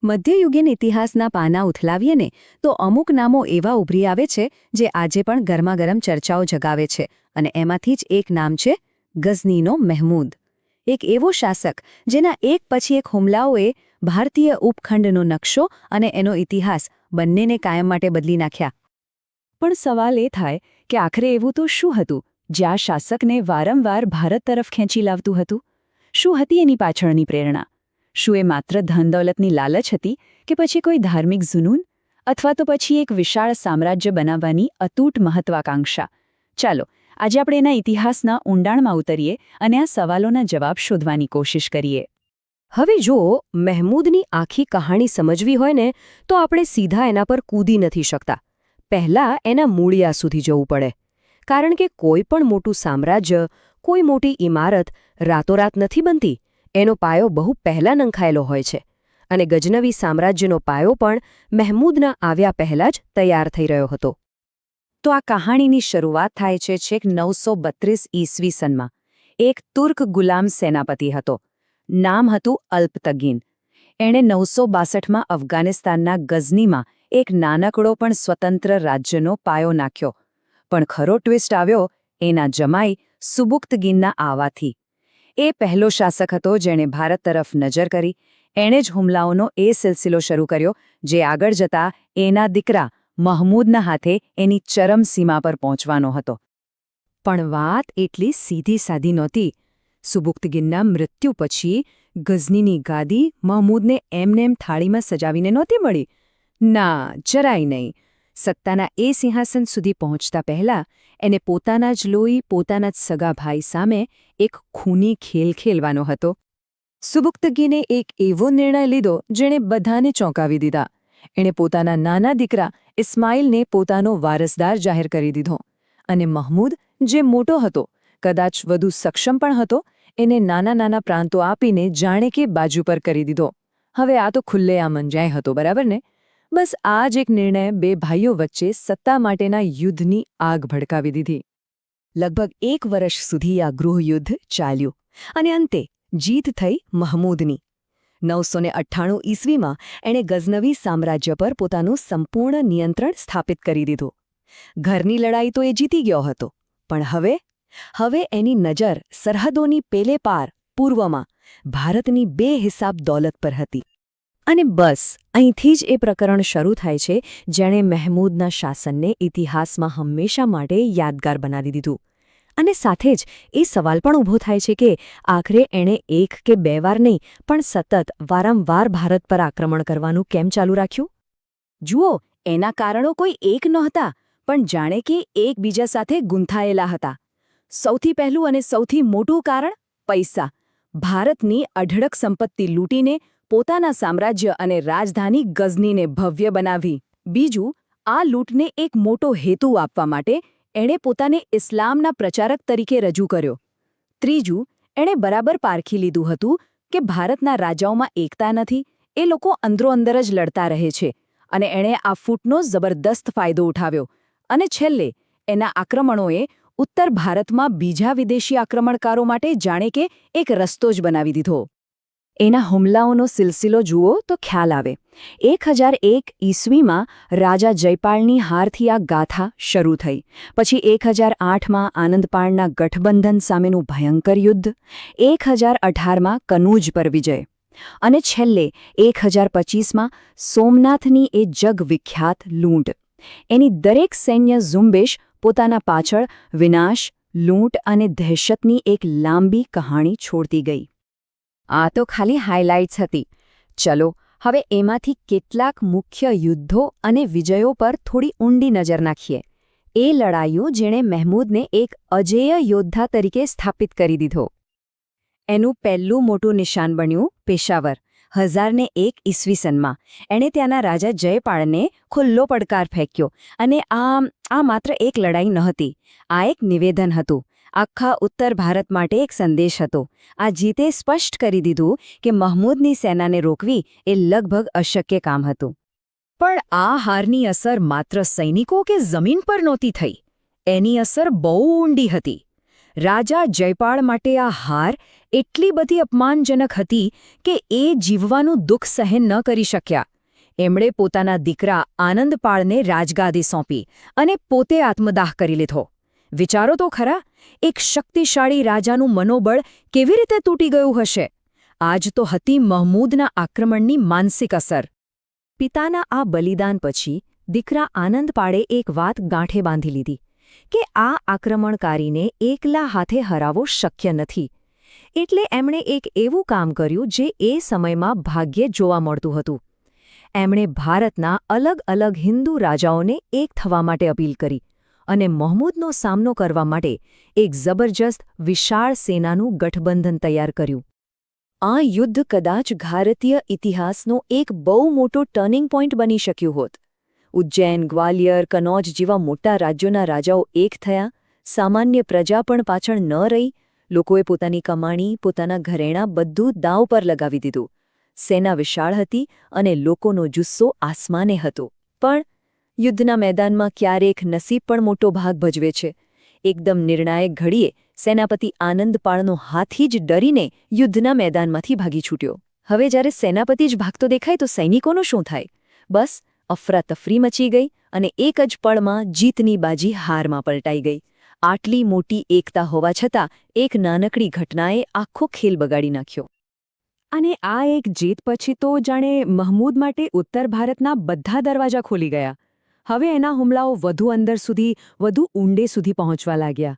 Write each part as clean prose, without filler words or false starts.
મધ્યયુગીન ઇતિહાસના પાના ઉથલાવીએ ને તો અમુક નામો એવા ઉભરી આવે છે જે આજે પણ ગરમાગરમ ચર્ચાઓ જગાવે છે અને એમાંથી જ એક નામ છે ગઝનીનો મહેમૂદ. એક એવો શાસક જેના એક પછી એક હુમલાઓએ ભારતીય ઉપખંડનો નકશો અને એનો ઇતિહાસ બંનેને કાયમ માટે બદલી નાખ્યા. પણ સવાલ એ થાય કે આખરે એવું તો શું હતું જે આ શાસકને વારંવાર ભારત તરફ ખેંચી લાવતું હતું? શું હતી એની પાછળની પ્રેરણા? શું એ માત્ર ધનદૌલતની લાલચ હતી કે પછી કોઈ ધાર્મિક જુનૂન અથવા તો પછી એક વિશાળ સામ્રાજ્ય બનાવવાની અતૂટ મહત્વાકાંક્ષા? ચાલો આજે આપણે એના ઇતિહાસના ઊંડાણમાં ઉતરીએ અને આ સવાલોના જવાબ શોધવાની કોશિશ કરીએ. હવે જો મહેમૂદની આખી કહાણી સમજવી હોય ને તો આપણે સીધા એના પર કૂદી નથી શકતા. પહેલાં એના મૂળિયા સુધી જવું પડે. કારણ કે કોઈ પણ મોટું સામ્રાજ્ય, કોઈ મોટી ઇમારત રાતોરાત નથી બનતી. એનો પાયો બહુ પહેલાં નંખાયેલો હોય છે અને ગજનવી સામ્રાજ્યનો પાયો પણ મહેમૂદના આવ્યા પહેલાં જ તૈયાર થઈ રહ્યો હતો. તો આ કહાણીની શરૂઆત થાય છે છેક 932 ઈસવી સનમાં. એક તુર્ક ગુલામ સેનાપતિ હતો. નામ હતું અલ્પતગીન. એણે 962માં અફઘાનિસ્તાનના ગઝનીમાં એક નાનકડો પણ સ્વતંત્ર રાજ્યનો પાયો નાખ્યો. પણ ખરો ટ્વિસ્ટ આવ્યો એના જમાઈ સુબુક્તગીનના આવવાથી. એ પહેલો શાસક હતો જેણે ભારત તરફ નજર કરી. એણે જ હુમલાઓનો એ સિલસિલો શરૂ કર્યો જે આગળ જતા એના દીકરા મહમૂદના હાથે એની ચરમસીમા પર પહોંચવાનો હતો. પણ વાત એટલી સીધી સાદી નહોતી. સુબુક્તગીનના મૃત્યુ પછી ગઝનીની ગાદી મહમૂદને એમનેમ થાળીમાં સજાવીને નહોતી મળી. ના, જરાય નહીં. સત્તાના એ સિંહાસન સુધી પહોંચતા પહેલાં એને પોતાના જ લોહી, પોતાના જ સગા ભાઈ સામે એક ખૂની ખેલ ખેલવાનો હતો. સુબુક્તગીને એક એવો નિર્ણય લીધો જેણે બધાને ચોંકાવી દીધા. એણે પોતાના નાના દીકરા ઇસ્માઇલને પોતાનો વારસદાર જાહેર કરી દીધો અને મહમૂદ, જે મોટો હતો, કદાચ વધુ સક્ષમ પણ હતો, એને નાના નાના પ્રાંતો આપીને જાણે કે બાજુ પર કરી દીધો. હવે આ તો ખુલ્લેઆમ અન્યાય હતો, બરાબર ને? બસ આ જ એક નિર્ણય બે ભાઈઓ વચ્ચે સત્તા માટેના યુદ્ધની આગ ભડકાવી દીધી. લગભગ 1 વર્ષ સુધી આ ગૃહયુદ્ધ ચાલ્યું અને અંતે જીત થઈ મહમૂદની. 998 ઈસવીમાં એણે ગઝનવી સામ્રાજ્ય પર પોતાનું સંપૂર્ણ નિયંત્રણ સ્થાપિત કરી દીધું. ઘરની લડાઈ તો એ જીતી ગયો હતો, પણ હવે એની નજર સરહદોની પેલે પાર પૂર્વમાં ભારતની બેહિસાબ દોલત પર હતી. અને બસ અહીંથી જ એ પ્રકરણ શરૂ થાય છે જેણે મહેમૂદના શાસનને ઇતિહાસમાં હંમેશા માટે યાદગાર બનાવી દીધું. અને સાથે જ એ સવાલ પણ ઊભો થાય છે કે આખરે એણે 1 કે 2 વાર નહીં પણ સતત વારંવાર ભારત પર આક્રમણ કરવાનું કેમ ચાલુ રાખ્યું? જુઓ, એના કારણો કોઈ એક નહોતા, પણ જાણે કે એકબીજા સાથે ગૂંથાયેલા હતા. સૌથી પહેલું અને સૌથી મોટું કારણ પૈસા. ભારતની અઢળક સંપત્તિ લૂંટીને પોતાના સામ્રાજ્ય અને રાજધાની ગઝનીને ભવ્ય બનાવી. બીજું, આ લૂંટને એક મોટો હેતુ આપવા માટે એણે પોતાને ઇસ્લામના પ્રચારક તરીકે રજૂ કર્યો. ત્રીજું, એણે બરાબર પારખી લીધું હતું કે ભારતના રાજાઓમાં એકતા નથી, એ લોકો અંદરોઅંદર જ લડતા રહે છે અને એણે આ ફૂટનો જબરદસ્ત ફાયદો ઉઠાવ્યો. અને છેલ્લે એના આક્રમણોએ ઉત્તર ભારતમાં બીજા વિદેશી આક્રમણકારો માટે જાણે કે એક રસ્તો જ બનાવી દીધો. એના હુમલાઓનો સિલસિલો જુઓ તો ખ્યાલ આવે. 1001 ઈસવીમાં રાજા જયપાળની હારથી આ ગાથા શરૂ થઈ. પછી 1008માં આનંદપાળના ગઠબંધન સામેનું ભયંકર યુદ્ધ. 1018માં કનૂજ પર વિજય. અને છેલ્લે 1025માં સોમનાથની એ જગવિખ્યાત લૂંટ. એની દરેક સૈન્ય ઝુંબેશ પોતાના પાછળ વિનાશ, લૂંટ અને દહેશતની એક લાંબી કહાણી છોડતી ગઈ. આ તો ખાલી હાઇલાઇટ્સ હતી. ચલો હવે એમાંથી કેટલાક મુખ્ય યુદ્ધો અને વિજયો પર થોડી ઊંડી નજર નાખીએ. એ લડાઈઓ જેણે મહેમૂદને એક અજેય યોદ્ધા તરીકે સ્થાપિત કરી દીધો. એનું પહેલું મોટું નિશાન બન્યું પેશાવર. 1001 ઈસવી સનમાં એણે ત્યાંના રાજા જયપાળને ખુલ્લો પડકાર ફેંક્યો. અને આ માત્ર એક લડાઈ નહોતી, આ એક નિવેદન હતું. આખા ઉત્તર ભારત માટે એક સંદેશ હતો. આ જીતે સ્પષ્ટ કરી દીધું કે મહમૂદની સેનાને રોકવી એ લગભગ અશક્ય કામ હતું. પણ આ હારની અસર માત્ર સૈનિકો કે જમીન પર નહોતી થઈ. એની અસર બહુ ઊંડી હતી. રાજા જયપાળ માટે આ હાર એટલી બધી અપમાનજનક હતી કે એ જીવવાનું દુઃખ સહન ન કરી શક્યા. એમણે પોતાના દીકરા આનંદપાળને રાજગાદી સોંપી અને પોતે આત્મદાહ કરી લીધો. વિચારો તો ખરા, એક શક્તિશાળી રાજાનું મનોબળ કેવી રીતે તૂટી ગયું હશે. આજ તો હતી મહમૂદના આક્રમણની માનસિક અસર. પિતાના આ બલિદાન પછી દીકરા આનંદપાળે એક વાત ગાંઠે બાંધી લીધી કે આ આક્રમણકારીને એકલા હાથે હરાવવો શક્ય નથી. એટલે એમણે એક એવું કામ કર્યું જે એ સમયમાં ભાગ્યે જોવા મળતું હતું. એમણે ભારતના અલગ અલગ હિન્દુ રાજાઓને એક થવા માટે અપીલ કરી અને મહમૂદનો સામનો કરવા માટે એક જબરજસ્ત વિશાળ સેનાનું ગઠબંધન તૈયાર કર્યું. આ યુદ્ધ કદાચ ભારતીય ઇતિહાસનો એક બહુ મોટો ટર્નિંગ પોઇન્ટ બની શક્યું હોત. ઉજ્જૈન, ગ્વાલિયર, કનૌજ જેવા મોટા રાજ્યોના રાજાઓ એક થયા, સામાન્ય પ્રજા પણ પાછળ ન રહી. લોકોએ પોતાની કમાણી, પોતાના ઘરેણાં બધું દાવ પર લગાવી દીધું. સેના વિશાળ હતી અને લોકોનો જુસ્સો આસમાને હતો. પણ યુદ્ધના મેદાનમાં ક્યારેક નસીબ પણ મોટો ભાગ ભજવે છે. એકદમ નિર્ણાયક ઘડીએ સેનાપતિ આનંદપાળનો હાથી જ ડરીને યુદ્ધના મેદાનમાંથી ભાગી છૂટ્યો. હવે જ્યારે સેનાપતિ જ ભાગતો દેખાય તો સૈનિકોનું શું થાય? બસ અફરાતફરી મચી ગઈ અને એક જ પળમાં જીતની બાજી હારમાં પલટાઈ ગઈ. આટલી મોટી એકતા હોવા છતાં એક નાનકડી ઘટનાએ આખો ખેલ બગાડી નાખ્યો. અને આ એક જીત પછી તો જાણે મહમૂદ માટે ઉત્તર ભારતના બધા દરવાજા ખોલી ગયા. હવે એના હુમલાઓ વધુ અંદર સુધી, વધુ ઊંડે સુધી પહોંચવા લાગ્યા.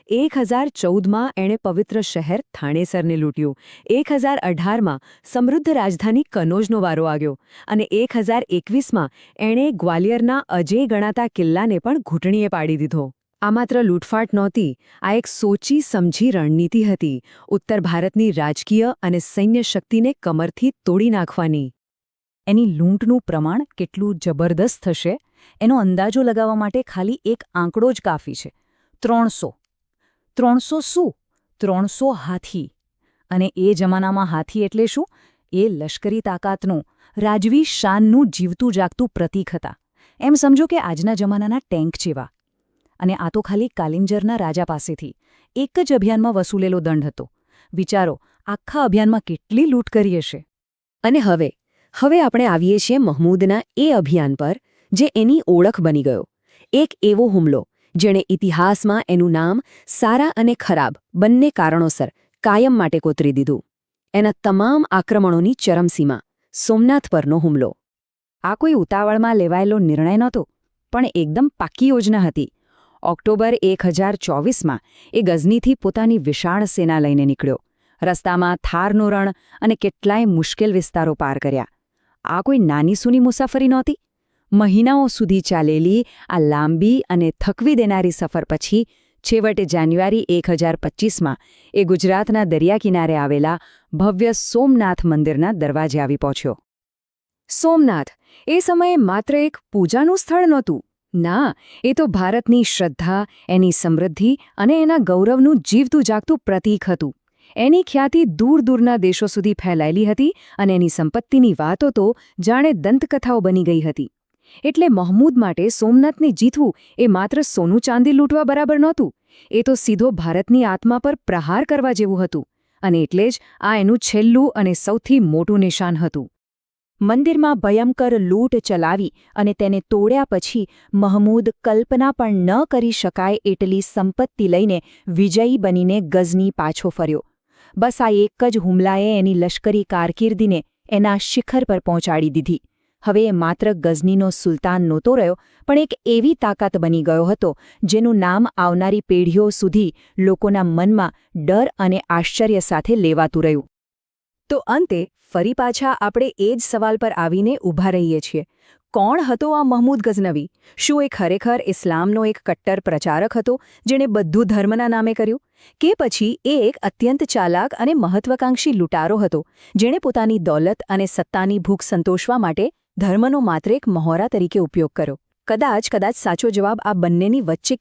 1014માં એણે પવિત્ર શહેર થાણેસરને લૂંટ્યું. 1018માં સમૃદ્ધ રાજધાની કનૌજનો વારો આવ્યો અને 1021માં એણે ગ્વાલિયરના અજેય ગણાતા કિલ્લાને પણ ઘૂંટણીએ પાડી દીધો. આ માત્ર લૂંટફાટ નહોતી, આ એક સોચી સમજી રણનીતિ હતી. ઉત્તર ભારતની રાજકીય અને સૈન્ય શક્તિને કમરથી તોડી નાખવાની. એની લૂંટનું પ્રમાણ કેટલું જબરદસ્ત થશે એનો અંદાજો લગાવવા માટે ખાલી એક આંકડો જ કાફી છે. 300. 300 શું? 300 હાથી. અને એ જમાનામાં હાથી એટલે શું? એ લશ્કરી તાકાતનું, રાજવી શાનનું જીવતું જાગતું પ્રતીક હતા. એમ સમજો કે આજના જમાનાના ટેન્ક જેવા. અને આ તો ખાલી કાલિંજરના રાજા પાસેથી એક જ અભિયાનમાં વસૂલેલો દંડ હતો. વિચારો, આખા અભિયાનમાં કેટલી લૂંટ કરી હશે. અને હવે આપણે આવીએ છીએ મહમૂદના એ અભિયાન પર જે એની ઓળખ બની ગયો. એક એવો હુમલો જેણે ઇતિહાસમાં એનું નામ સારા અને ખરાબ બંને કારણોસર કાયમ માટે કોતરી દીધું. એના તમામ આક્રમણોની ચરમસીમા, સોમનાથ પરનો હુમલો. આ કોઈ ઉતાવળમાં લેવાયેલો નિર્ણય નહોતો, પણ એકદમ પાક્કી યોજના હતી. ઓક્ટોબર 1024માં એ ગઝનીથી પોતાની વિશાળ સેના લઈને નીકળ્યો. રસ્તામાં થારનું રણ અને કેટલાય મુશ્કેલ વિસ્તારો પાર કર્યા. આ કોઈ નાનીસૂની મુસાફરી નહોતી. મહિનાઓ સુધી ચાલેલી આ લાંબી અને થકવી દેનારી સફર પછી છેવટે જાન્યુઆરી 1025માં એ ગુજરાતના દરિયાકિનારે આવેલા ભવ્ય સોમનાથ મંદિરના દરવાજે આવી પહોંચ્યો. સોમનાથ એ સમયે માત્ર એક પૂજાનું સ્થળ નહોતું. ના, એ તો ભારતની શ્રદ્ધા, એની સમૃદ્ધિ અને એના ગૌરવનું જીવતું જાગતું પ્રતીક હતું. એની ખ્યાતિ દૂર દૂરના દેશો સુધી ફેલાયેલી હતી અને એની સંપત્તિની વાતો તો જાણે દંતકથાઓ બની ગઈ હતી. એટલે મહમૂદ માટે સોમનાથને જીતવું એ માત્ર સોનું ચાંદી લૂંટવા બરાબર નહોતું. એ તો સીધો ભારતની આત્મા પર પ્રહાર કરવા જેવું હતું. અને એટલે જ આ એનું છેલ્લું અને સૌથી મોટું નિશાન હતું. મંદિરમાં ભયંકર લૂંટ ચલાવી અને તેને તોડ્યા પછી મહમૂદ કલ્પના પણ ન કરી શકાય એટલી સંપત્તિ લઈને વિજયી બનીને ગઝની પાછો ફર્યો. બસ આ એક જ હુમલાએ એની લશ્કરી કારકિર્દીને એના શિખર પર પહોંચાડી દીધી. હવે એ માત્ર ગઝનીનો સુલતાન નહોતો રહ્યો, પણ એક એવી તાકાત બની ગયો હતો જેનું નામ આવનારી પેઢીઓ સુધી લોકોના મનમાં ડર અને આશ્ચર્ય સાથે લેવાતું રહ્યું. તો અંતે ફરી પાછા આપણે એ જ સવાલ પર આવીને ઊભા રહીએ છીએ. કોણ હતો આ મહમૂદ ગઝનવી? શું એ ખરેખર ઇસ્લામનો એક કટ્ટર પ્રચારક હતો જેણે બધું ધર્મના નામે કર્યું? કે પછી એ એક અત્યંત ચાલાક અને મહત્વાકાંક્ષી લૂંટારો હતો જેણે પોતાની દોલત અને સત્તાની ભૂખ સંતોષવા માટે ધર્મનો માત્ર એક મહોરા તરીકે ઉપયોગ કર્યો? કદાચ સાચો જવાબ આ બંનેની વચ્ચે